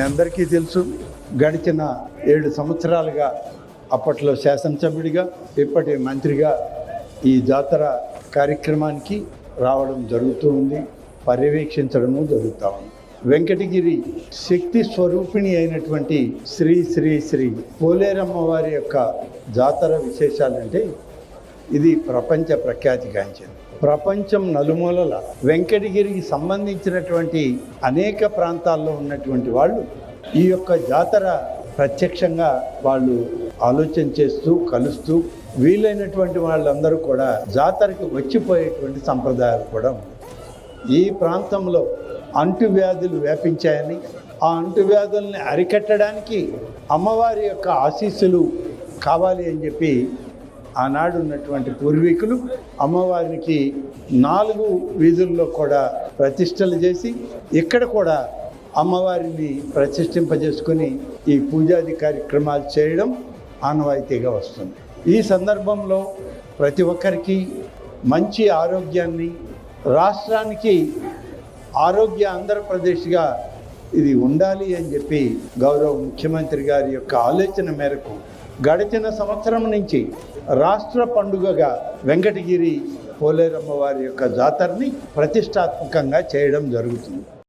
అందరికీ తెలుసు, గడిచిన 7 సంవత్సరాలుగా అప్పట్లో శాసనసభ్యుడిగా, ఇప్పటి మంత్రిగా ఈ జాతర కార్యక్రమానికి రావడం జరుగుతూ ఉంది, పర్యవేక్షించడము జరుగుతూ ఉంది. వెంకటగిరి శక్తి స్వరూపిణి అయినటువంటి శ్రీ శ్రీ శ్రీ పోలేరమ్మ వారి యొక్క జాతర విశేషాలంటే ఇది ప్రపంచ ప్రఖ్యాతిగాంచింది. ప్రపంచం నలుమూలల వెంకటగిరికి సంబంధించినటువంటి అనేక ప్రాంతాల్లో ఉన్నటువంటి వాళ్ళు ఈ యొక్క జాతర ప్రత్యక్షంగా వాళ్ళు ఆలోచన చేస్తూ కలుస్తూ వీలైనటువంటి వాళ్ళందరూ కూడా జాతరకి వచ్చిపోయేటువంటి సంప్రదాయాలు కూడా ఉంది. ఈ ప్రాంతంలో అంటువ్యాధులు వ్యాపించాయని, ఆ అంటువ్యాధుల్ని అరికట్టడానికి అమ్మవారి యొక్క ఆశీస్సులు కావాలి అని చెప్పి ఆనాడు ఉన్నటువంటి పూర్వీకులు అమ్మవారికి 4 వీధుల్లో కూడా ప్రతిష్టలు చేసి ఇక్కడ కూడా అమ్మవారిని ప్రతిష్ఠింపజేసుకొని ఈ పూజాది కార్యక్రమాలు చేయడం ఆనవాయితీగా వస్తుంది. ఈ సందర్భంలో ప్రతి ఒక్కరికి మంచి ఆరోగ్యాన్ని, రాష్ట్రానికి ఆరోగ్య ఆంధ్రప్రదేశ్గా ఇది ఉండాలి అని చెప్పి గౌరవ ముఖ్యమంత్రి గారి యొక్క ఆలోచన మేరకు గడిచిన సంవత్సరం నుంచి రాష్ట్ర పండుగగా వెంకటగిరి పోలేరమ్మ వారి యొక్క జాతరని ప్రతిష్టాత్మకంగా చేయడం జరుగుతుంది.